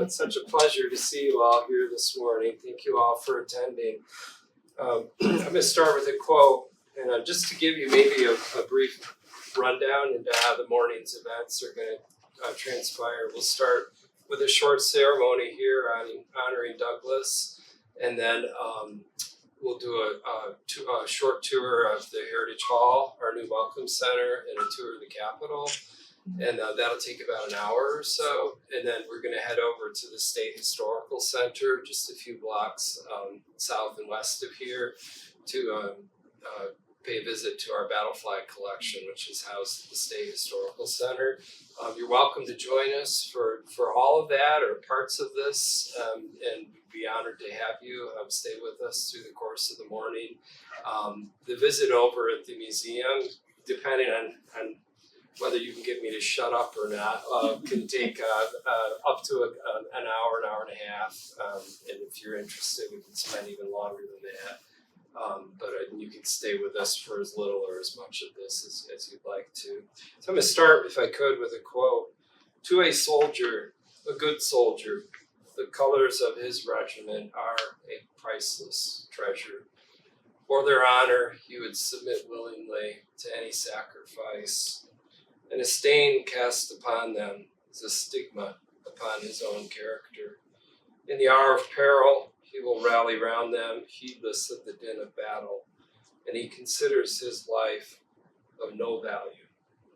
It's such a pleasure to see you all here this morning. Thank you all for attending. I'm going to start with a quote, and just to give you maybe a brief rundown into how the morning's events are going to transpire. We'll start with a short ceremony here honoring Douglas, and then we'll do a short tour of the Heritage Hall, our new Welcome Center, and a tour of the Capitol. And that'll take about an hour or so. And then we're going to head over to the State Historical Center, just a few blocks south and west of here, to pay a visit to our battle flag collection, which is housed at the State Historical Center. You're welcome to join us for all of that or parts of this, and we'd be honored to have you stay with us through the course of the morning. The visit over at the museum, depending on whether you can get me to shut up or not, can take up to an hour and a half. And if you're interested, we can spend even longer than that. But you can stay with us for as little or as much of this as you'd like to. So I'm going to start, if I could, with a quote. To a soldier, a good soldier, the colors of his regiment are a priceless treasure. For their honor, he would submit willingly to any sacrifice. And a stain cast upon them is a stigma upon his own character. In the hour of peril, he will rally round them, heedless of the din of battle, and he considers his life of no value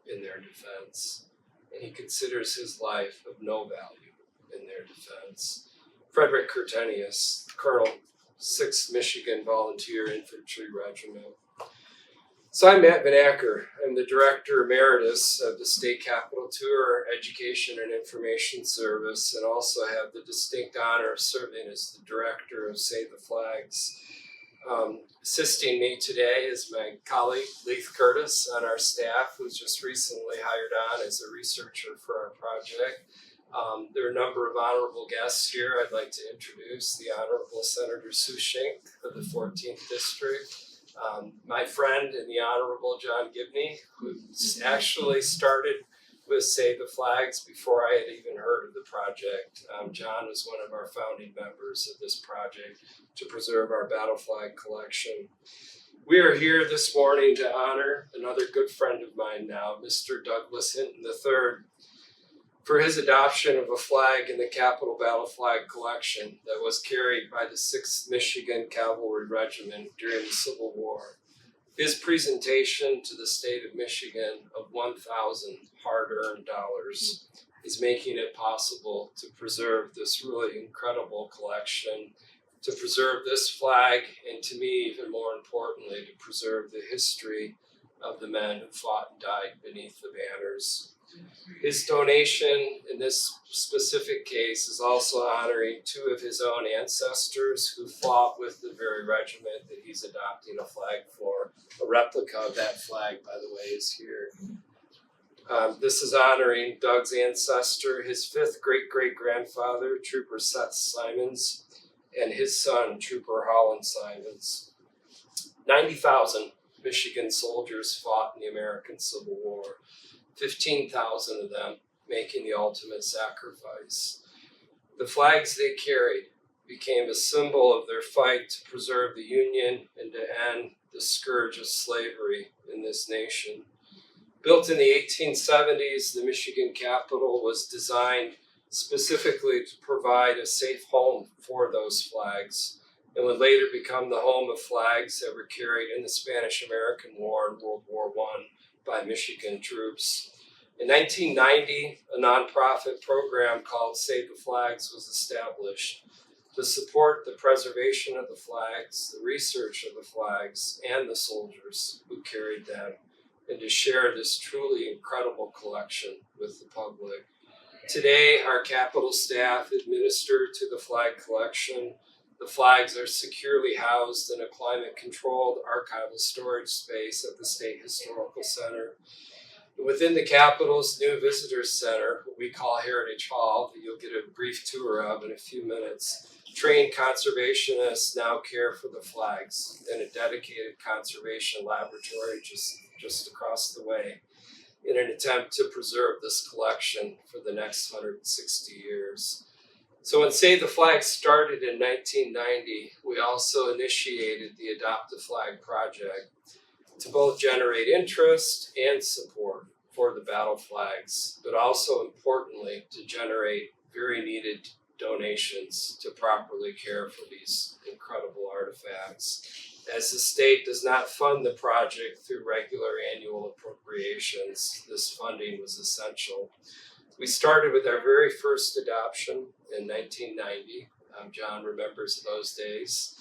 in their defense. And he considers his life of no value in their defense. Frederick Curtenius, Colonel, 6th Michigan Volunteer Infantry Regiment. So I'm Matt Van Acker. I'm the Director Emeritus of the State Capitol Tour, Education and Information Service, and also have the distinct honor of serving as the Director of Save the Flags. Assisting me today is my colleague, Leith Curtis, on our staff, who's just recently hired on as a researcher for our project. There are a number of honorable guests here. I'd like to introduce the Honorable Senator Sue Schenck of the 14th District. My friend and the Honorable John Gibney, who actually started with Save the Flags before I had even heard of the project. John was one of our founding members of this project to preserve our battle flag collection. We are here this morning to honor another good friend of mine now, Mr. Douglas Hinton III, for his adoption of a flag in the Capitol Battle Flag Collection that was carried by the 6th Michigan Cavalry Regiment during the Civil War. His presentation to the state of Michigan of 1,000 hard-earned dollars is making it possible to preserve this really incredible collection, to preserve this flag, and to me, even more importantly, to preserve the history of the men who fought and died beneath the banners. His donation in this specific case is also honoring 2 of his own ancestors who fought with the very regiment that he's adopting a flag for. A replica of that flag, by the way, is here. This is honoring Doug's ancestor, his 5th great-great-grandfather, Trooper Seth Simons, and his son, Trooper Holland Simons. 90,000 Michigan soldiers fought in the American Civil War. 15,000 of them making the ultimate sacrifice. The flags they carried became a symbol of their fight to preserve the Union and to end the scourge of slavery in this nation. Built in the 1870s, the Michigan Capitol was designed specifically to provide a safe home for those flags, and would later become the home of flags that were carried in the Spanish-American War and World War I by Michigan troops. In 1990, a nonprofit program called Save the Flags was established to support the preservation of the flags, the research of the flags, and the soldiers who carried them, and to share this truly incredible collection with the public. Today, our Capitol staff administer to the flag collection. The flags are securely housed in a climate-controlled archival storage space at the State Historical Center. Within the Capitol's new Visitors Center, what we call Heritage Hall, that you'll get a brief tour of in a few minutes, trained conservationists now care for the flags in a dedicated conservation laboratory just across the way in an attempt to preserve this collection for the next 160 years. So when Save the Flag started in 1990, we also initiated the Adopt a Flag project to both generate interest and support for the battle flags, but also importantly to generate very needed donations to properly care for these incredible artifacts. As the state does not fund the project through regular annual appropriations, this funding was essential. We started with our very first adoption in 1990. John remembers those days.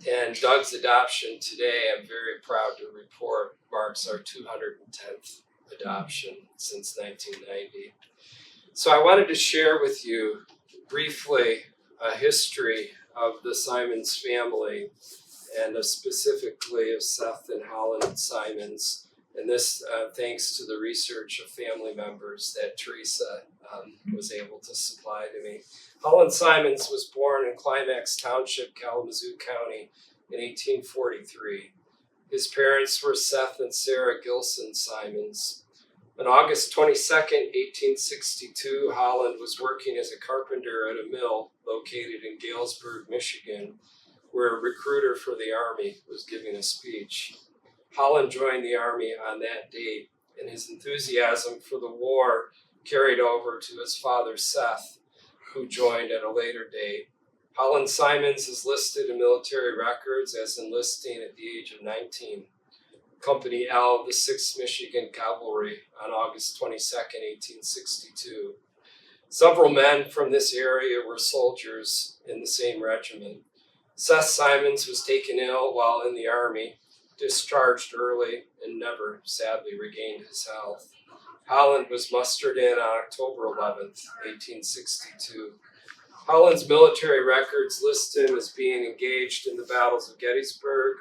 And Doug's adoption today, I'm very proud to report, marks our 210th adoption since 1990. So I wanted to share with you briefly a history of the Simons family and specifically of Seth and Holland Simons. And this thanks to the research of family members that Teresa was able to supply to me. Holland Simons was born in Climax Township, Kalamazoo County in 1843. His parents were Seth and Sarah Gilson Simons. On August 22nd, 1862, Holland was working as a carpenter at a mill located in Galesburg, Michigan, where a recruiter for the Army was giving a speech. Holland joined the Army on that date, and his enthusiasm for the war carried over to his father, Seth, who joined at a later date. Holland Simons is listed in military records as enlisting at the age of 19. Company L of the 6th Michigan Cavalry on August 22nd, 1862. Several men from this area were soldiers in the same regiment. Seth Simons was taken ill while in the Army, discharged early, and never, sadly, regained his health. Holland was mustered in on October 11th, 1862. Holland's military records list him as being engaged in the battles of Gettysburg,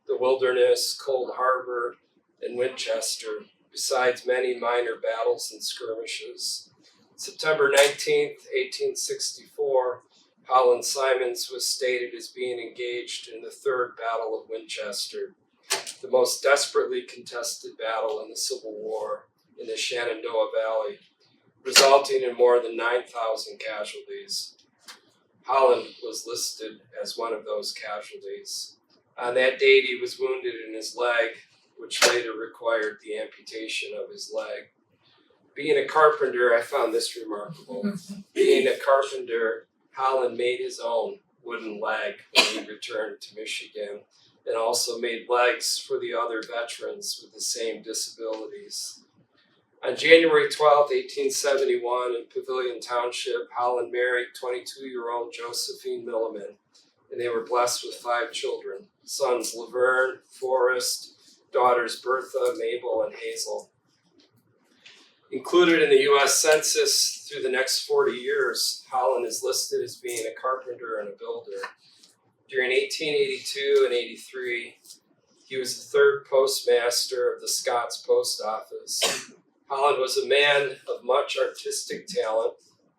the Wilderness, Cold Harbor, and Winchester, besides many minor battles and skirmishes. September 19th, 1864, Holland Simons was stated as being engaged in the Third Battle of Winchester, the most desperately contested battle in the Civil War in the Shenandoah Valley, resulting in more than 9,000 casualties. Holland was listed as one of those casualties. On that date, he was wounded in his leg, which later required the amputation of his leg. Being a carpenter, I found this remarkable. Being a carpenter, Holland made his own wooden leg when he returned to Michigan, and also made legs for the other veterans with the same disabilities. On January 12, 1871, in Pavilion Township, Holland married 22-year-old Josephine Milliman, and they were blessed with 5 children, sons Laverne, Forrest, daughters Bertha, Mabel, and Hazel. Included in the U.S. Census through the next 40 years, Holland is listed as being a carpenter and a builder. During 1882 and 83, he was the 3rd postmaster of the Scots Post Office. Holland was a man of much artistic talent,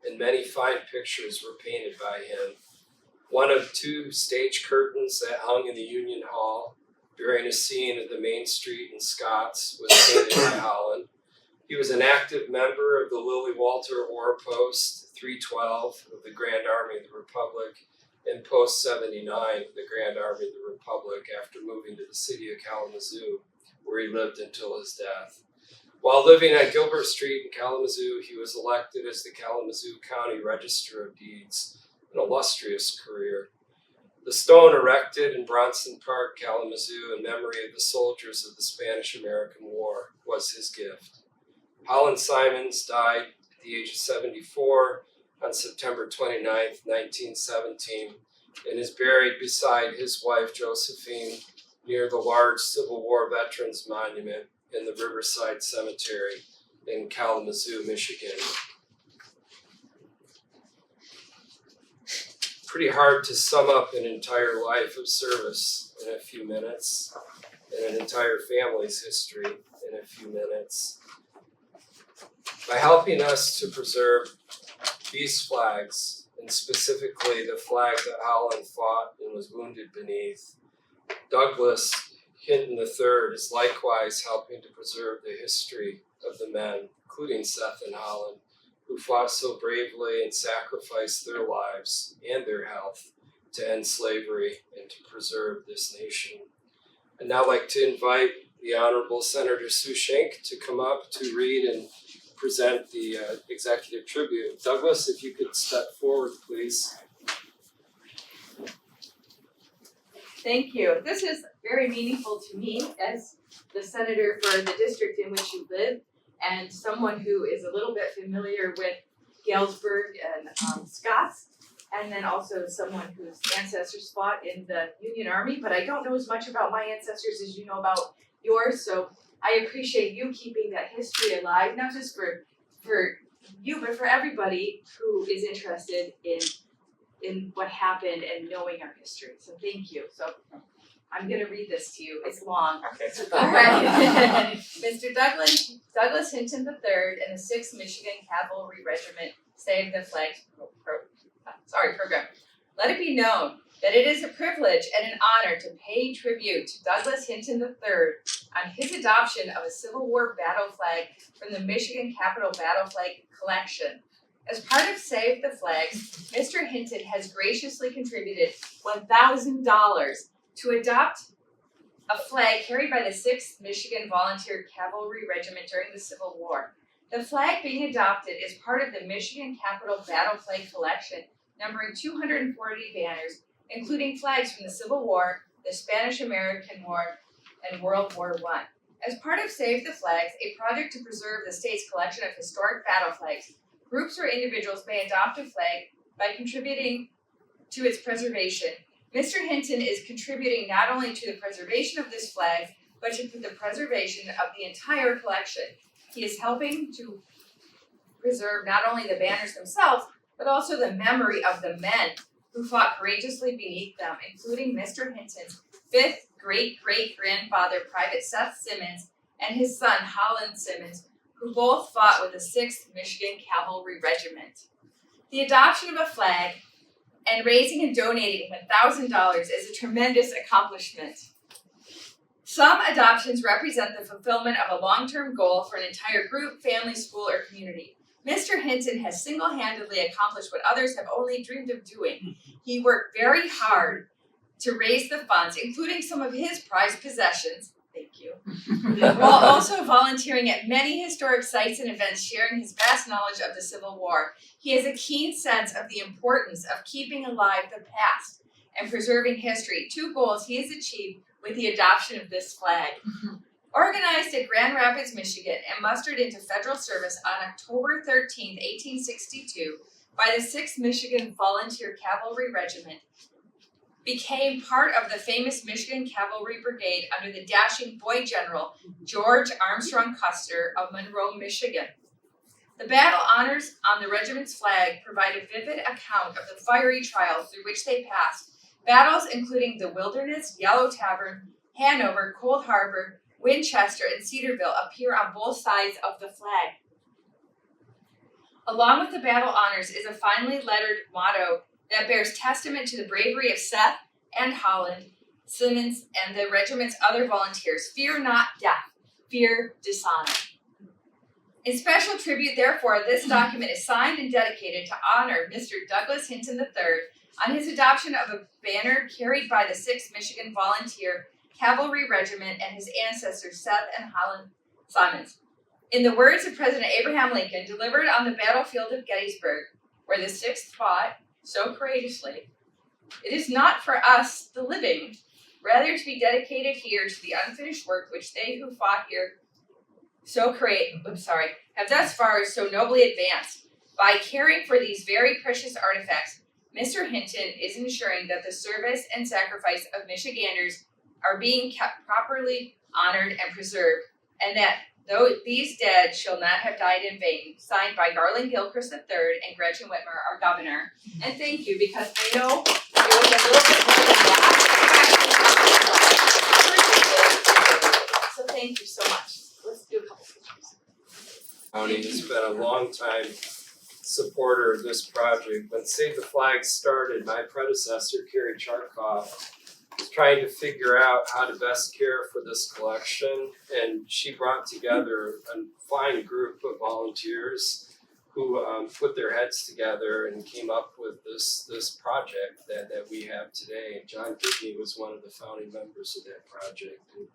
and many fine pictures were painted by him. One of 2 stage curtains that hung in the Union Hall, bearing a scene of the main street in Scots, was painted by Holland. He was an active member of the Lilly Walter War Post 312 of the Grand Army of the Republic and Post 79 of the Grand Army of the Republic after moving to the city of Kalamazoo, where he lived until his death. While living on Gilbert Street in Kalamazoo, he was elected as the Kalamazoo County Register of Deeds, an illustrious career. The stone erected in Bronson Park, Kalamazoo, in memory of the soldiers of the Spanish-American War was his gift. Holland Simons died at the age of 74 on September 29, 1917, and is buried beside his wife Josephine near the large Civil War Veterans Monument in the Riverside Cemetery in Kalamazoo, Michigan. Pretty hard to sum up an entire life of service in a few minutes, and an entire family's history in a few minutes. By helping us to preserve these flags, and specifically the flag that Holland fought and was wounded beneath, Douglas Hinton III is likewise helping to preserve the history of the men, including Seth and Holland, who fought so bravely and sacrificed their lives and their health to end slavery and to preserve this nation. I'd now like to invite the Honorable Senator Sue Schenck to come up to read and present the executive tribute. Douglas, if you could step forward, please. Thank you. This is very meaningful to me as the senator for the district in which you live and someone who is a little bit familiar with Galesburg and Scots, and then also someone whose ancestors fought in the Union Army, but I don't know as much about my ancestors as you know about yours, so I appreciate you keeping that history alive, not just for you, but for everybody who is interested in what happened and knowing our history. So thank you. So I'm gonna read this to you. It's long. Okay. All right. Mr. Douglas Hinton III and the 6th Michigan Cavalry Regiment Save the Flag program. Let it be known that it is a privilege and an honor to pay tribute to Douglas Hinton III on his adoption of a Civil War battle flag from the Michigan Capitol Battle Flag Collection. As part of Save the Flags, Mr. Hinton has graciously contributed $1,000 to adopt a flag carried by the 6th Michigan Volunteer Cavalry Regiment during the Civil War. The flag being adopted is part of the Michigan Capitol Battle Flag Collection, numbering 240 banners, including flags from the Civil War, the Spanish-American War, and World War I. As part of Save the Flags, a project to preserve the state's collection of historic battle flags, groups or individuals may adopt a flag by contributing to its preservation. Mr. Hinton is contributing not only to the preservation of this flag, but to the preservation of the entire collection. He is helping to preserve not only the banners themselves, but also the memory of the men who fought courageously beneath them, including Mr. Hinton's 5th great-great-grandfather, Private Seth Simmons, and his son, Holland Simmons, who both fought with the 6th Michigan Cavalry Regiment. The adoption of a flag and raising and donating $1,000 is a tremendous accomplishment. Some adoptions represent the fulfillment of a long-term goal for an entire group, family, school, or community. Mr. Hinton has single-handedly accomplished what others have only dreamed of doing. He worked very hard to raise the funds, including some of his prized possessions, thank you, while also volunteering at many historic sites and events, sharing his vast knowledge of the Civil War. He has a keen sense of the importance of keeping alive the past and preserving history, 2 goals he has achieved with the adoption of this flag. Organized at Grand Rapids, Michigan, and mustered into federal service on October 13, 1862, by the 6th Michigan Volunteer Cavalry Regiment, became part of the famous Michigan Cavalry Brigade under the dashing boy general George Armstrong Custer of Monroe, Michigan. The battle honors on the regiment's flag provide a vivid account of the fiery trials through which they passed, battles including the Wilderness, Yellow Tavern, Hanover, Cold Harbor, Winchester, and Cedarville appear on both sides of the flag. Along with the battle honors is a finely lettered motto that bears testament to the bravery of Seth and Holland, Simmons, and the regiment's other volunteers. Fear not death, fear dishonor. In special tribute, therefore, this document is signed and dedicated to honor Mr. Douglas Hinton III on his adoption of a banner carried by the 6th Michigan Volunteer Cavalry Regiment and his ancestors Seth and Holland Simmons. In the words of President Abraham Lincoln, delivered on the battlefield of Gettysburg, where the 6th fought so courageously, it is not for us, the living, rather to be dedicated here to the unfinished work which they who fought here have thus far so nobly advanced. By caring for these very precious artifacts, Mr. Hinton is ensuring that the service and sacrifice of Michiganders are being kept properly honored and preserved, and that though these dead shall not have died in vain. Signed by Garland Gilchrist III and Gretchen Whitmer, our governor. And thank you, because I know it was a little bit more than that. So thank you so much. Let's do a couple pictures. County has been a long time supporter of this project. When Save the Flag started, my predecessor, Carrie Charkoff, was trying to figure out how to best care for this collection, and she brought together a fine group of volunteers who put their heads together and came up with this project that we have today. John Gibney was one of the founding members of that project. And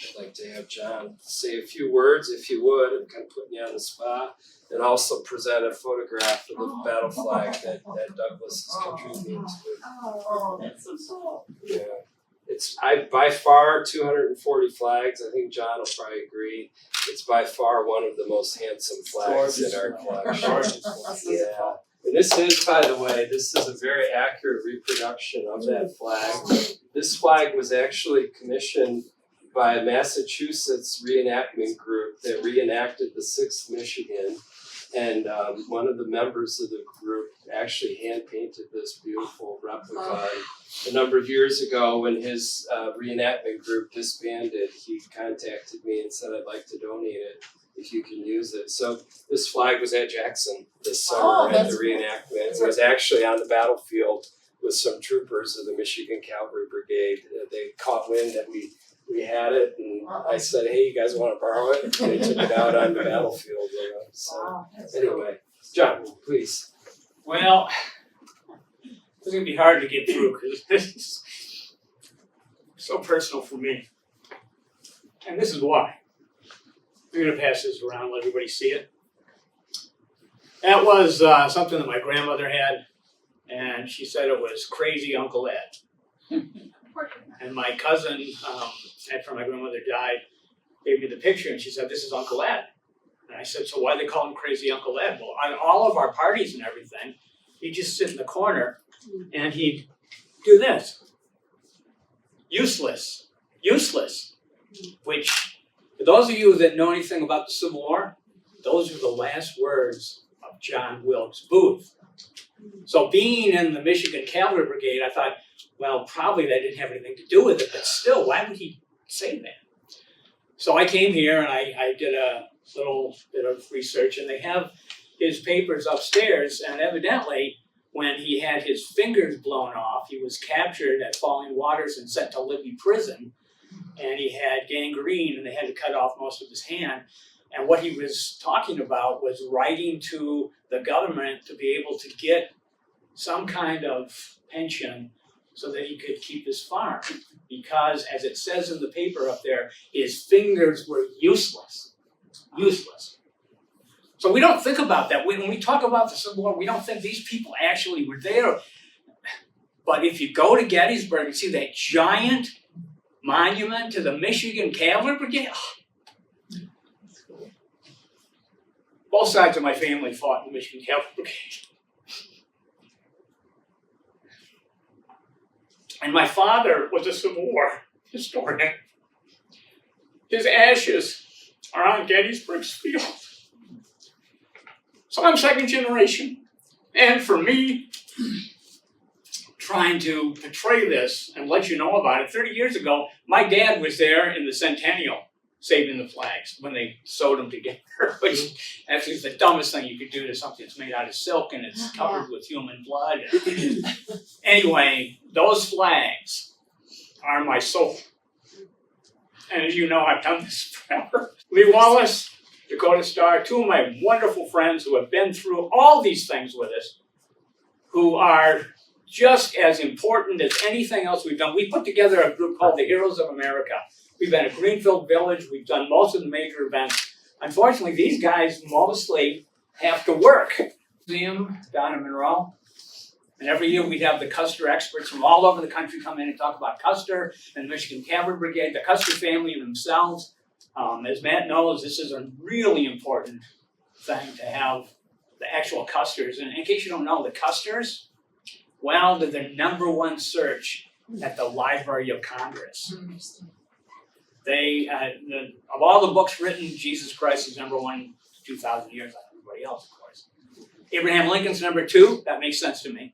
I'd like to have John say a few words, if you would. I'm kind of putting you on the spot. And also present a photograph of the battle flag that Douglas is contributing to. Oh, that's so cool. Yeah. It's by far 240 flags. I think John will probably agree. It's by far one of the most handsome flags in our collection. Yeah. And this is, by the way, this is a very accurate reproduction of that flag. This flag was actually commissioned by a Massachusetts reenactment group that reenacted the 6th Michigan. And one of the members of the group actually hand-painted this beautiful replica. A number of years ago, when his reenactment group disbanded, he contacted me and said, I'd like to donate it if you can use it. So this flag was at Jackson this summer at the reenactment. It was actually on the battlefield with some troopers of the Michigan Cavalry Brigade. They caught wind that we had it, and I said, hey, you guys want to borrow it? And they took it out on the battlefield. So anyway, John, please. Well, this is going to be hard to get through because this is so personal for me. And this is why. I'm going to pass this around, let everybody see it. That was something that my grandmother had, and she said it was Crazy Uncle Ed. And my cousin, after my grandmother died, gave me the picture, and she said, this is Uncle Ed. And I said, so why do they call him Crazy Uncle Ed? Well, on all of our parties and everything, he'd just sit in the corner, and he'd do this. Useless. Useless. Which, for those of you that know anything about the Civil War, those are the last words of John Wilkes Booth. So being in the Michigan Cavalry Brigade, I thought, well, probably that didn't have anything to do with it, but still, why would he say that? So I came here and I did a little bit of research, and they have his papers upstairs, and evidently, when he had his fingers blown off, he was captured at Falling Waters and sent to Libby Prison, and he had gangrene, and they had to cut off most of his hand. And what he was talking about was writing to the government to be able to get some kind of pension so that he could keep his farm. Because, as it says in the paper up there, his fingers were useless. Useless. So we don't think about that. When we talk about the Civil War, we don't think these people actually were there. But if you go to Gettysburg and see that giant monument to the Michigan Cavalry Brigade, both sides of my family fought in the Michigan Cavalry Brigade. And my father was a Civil War historian. His ashes are on Gettysburg's field. So I'm second generation. And for me, trying to portray this and let you know about it, 30 years ago, my dad was there in the Centennial saving the flags when they sewed them together, which actually is the dumbest thing you could do to something that's made out of silk and it's covered with human blood. Anyway, those flags are my soul. And as you know, I've done this forever. Lee Wallace, Dakota Star, two of my wonderful friends who have been through all these things with us, who are just as important as anything else we've done. We put together a group called the Heroes of America. We've been at Greenfield Village. We've done most of the major events. Unfortunately, these guys mostly have to work. Museum down in Monroe. And every year we'd have the Custer experts from all over the country come in and talk about Custer and the Michigan Cavalry Brigade, the Custer family themselves. As Matt knows, this is a really important thing to have the actual Custers. And in case you don't know, the Custers, well, they're the #1 search at the Library of Congress. They, of all the books written, Jesus Christ is #1 2,000 years after everybody else, of course. Abraham Lincoln's #2, that makes sense to me.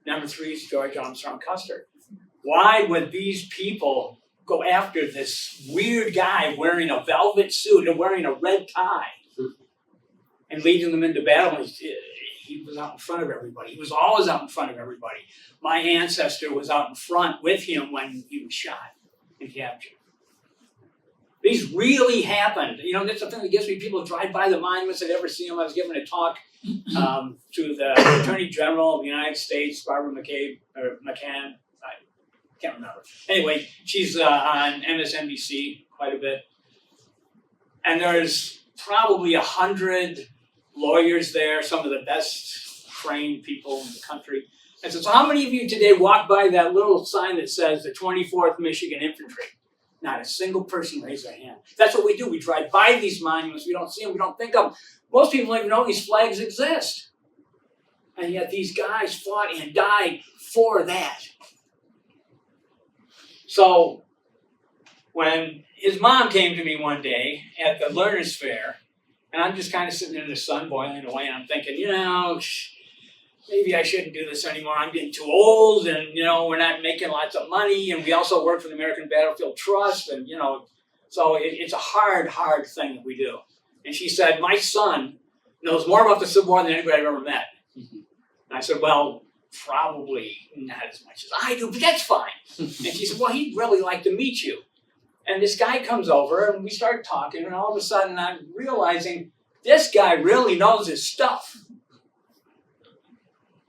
#3 is George Armstrong Custer. Why would these people go after this weird guy wearing a velvet suit and wearing a red tie and leading them into battle? He was out in front of everybody. He was always out in front of everybody. My ancestor was out in front with him when he was shot and captured. These really happened. You know, that's the thing that gets me. People drive by the monuments, they never see them. I was giving a talk to the Attorney General of the United States, Barbara McCann. I can't remember. Anyway, she's on MSNBC quite a bit. And there's probably 100 lawyers there, some of the best trained people in the country. And so how many of you today walk by that little sign that says the 24th Michigan Infantry? Not a single person raised their hand. That's what we do. We drive by these monuments. We don't see them. We don't think of them. Most people don't even know these flags exist. And yet these guys fought and died for that. So when his mom came to me one day at the Learners Fair, and I'm just kind of sitting there in the sun boiling away, and I'm thinking, you know, maybe I shouldn't do this anymore. I'm getting too old, and, you know, we're not making lots of money, and we also work for the American Battlefield Trust, and, you know, so it's a hard thing that we do. And she said, my son knows more about the Civil War than anybody I've ever met. And I said, well, probably not as much as I do, but that's fine. And she said, well, he'd really like to meet you. And this guy comes over, and we start talking, and all of a sudden I'm realizing this guy really knows his stuff.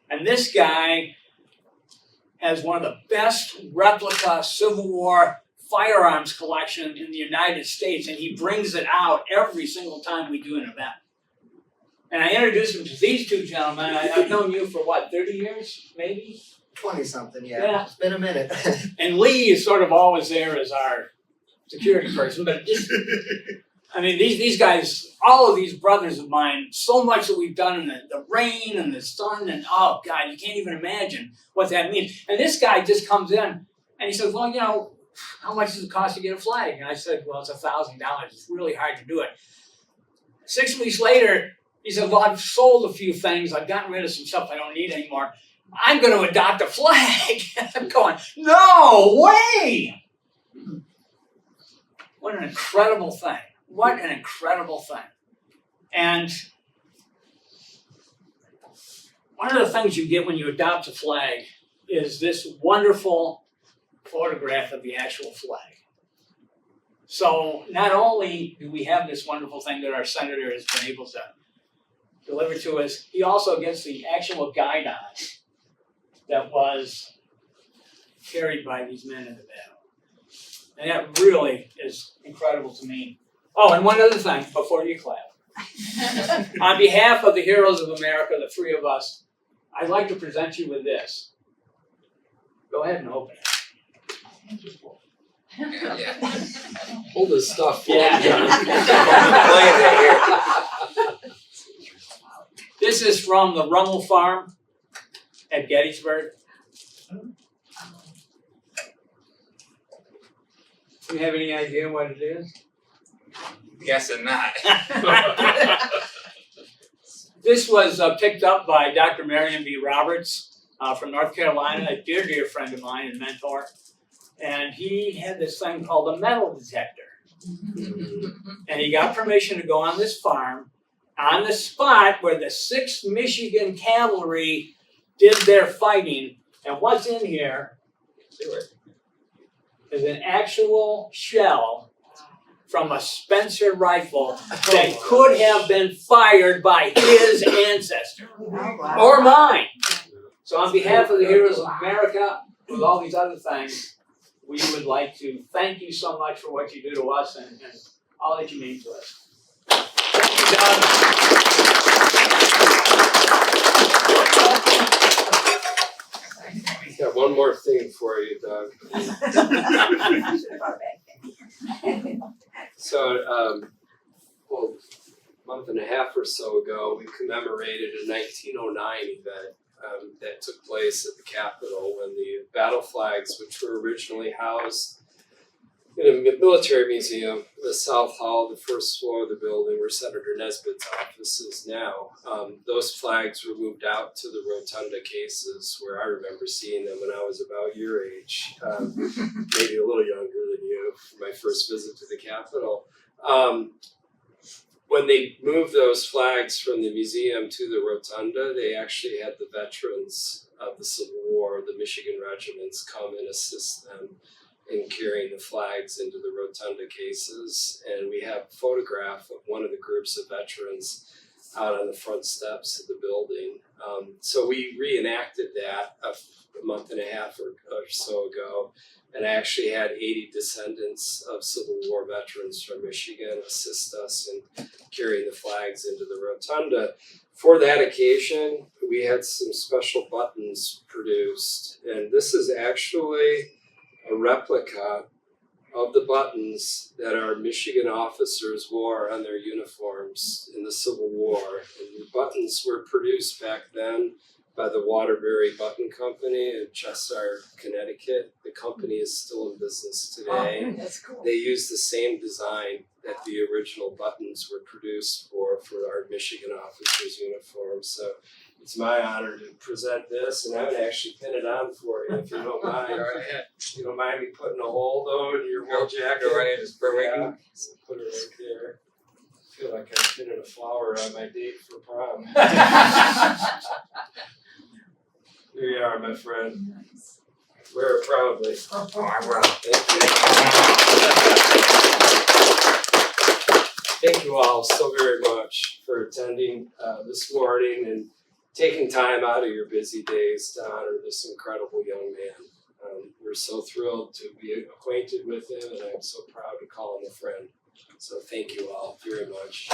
And this guy has one of the best replica Civil War firearms collection in the United States, and he brings it out every single time we do an event. And I introduced him to these two gentlemen. I've known you for what, 30 years, maybe? 20-something, Yeah. It's been a minute. And Lee is sort of always there as our security person, but just, I mean, these guys, all of these brothers of mine, so much that we've done in the rain and the sun, and oh God, you can't even imagine what that means. And this guy just comes in and he says, well, you know, how much does it cost to get a flag? And I said, well, it's $1,000. It's really hard to do it. 6 weeks later, he said, well, I've sold a few things. I've gotten rid of some stuff I don't need anymore. I'm going to adopt a flag. I'm going, no way! What an incredible thing. What an incredible thing. And one of the things you get when you adopt a flag is this wonderful photograph of the actual flag. So not only do we have this wonderful thing that our senator has been able to deliver to us, he also gets the actual guide on it that was carried by these men in the battle. And that really is incredible to me. Oh, and one other thing before you clap. On behalf of the heroes of America, the three of us, I'd like to present you with this. Go ahead and open it. Hold this stuff. Yeah. This is from the Rummel Farm at Gettysburg. Do you have any idea what it is? Guessing not. This was picked up by Dr. Marion B. Roberts from North Carolina, a dear, dear friend of mine and mentor. And he had this thing called a metal detector. And he got permission to go on this farm on the spot where the 6th Michigan Cavalry did their fighting. And what's in here is an actual shell from a Spencer rifle that could have been fired by his ancestor or mine. So on behalf of the heroes of America, with all these other things, we would like to thank you so much for what you do to us and all that you mean to us. Thank you, Doug. Got one more thing for you, Doug. So, well, a month and a half or so ago, we commemorated a 1909 event that took place at the Capitol when the battle flags, which were originally housed in a military museum, the South Hall, the first floor of the building where Senator Nesbitt's office is now. Those flags were moved out to the rotunda cases where I remember seeing them when I was about your age, maybe a little younger than you, for my first visit to the Capitol. When they moved those flags from the museum to the rotunda, they actually had the veterans of the Civil War, the Michigan regiments, come and assist them in carrying the flags into the rotunda cases. And we have a photograph of one of the groups of veterans out on the front steps of the building. So we reenacted that a month and a half or so ago, and actually had 80 descendants of Civil War veterans from Michigan assist us in carrying the flags into the rotunda. For that occasion, we had some special buttons produced, and this is actually a replica of the buttons that our Michigan officers wore on their uniforms in the Civil War. And the buttons were produced back then by the Waterbury Button Company in Cheshire, Connecticut. The company is still in business today. Oh, that's cool. They used the same design that the original buttons were produced for our Michigan officers' uniforms. So it's my honor to present this, and I would actually pin it on for you if you don't mind. Go right ahead. You don't mind me putting a hole though in your wool jacket? Go right ahead. It's perfect. Yeah, so put it right there. I feel like I'm pinning a flower on my date for prom. Here you are, my friend. Nice. Wear it proudly. Oh, I will. Thank you all so very much for attending this morning and taking time out of your busy days to honor this incredible young man. We're so thrilled to be acquainted with him, and I'm so proud to call him a friend. So thank you all very much.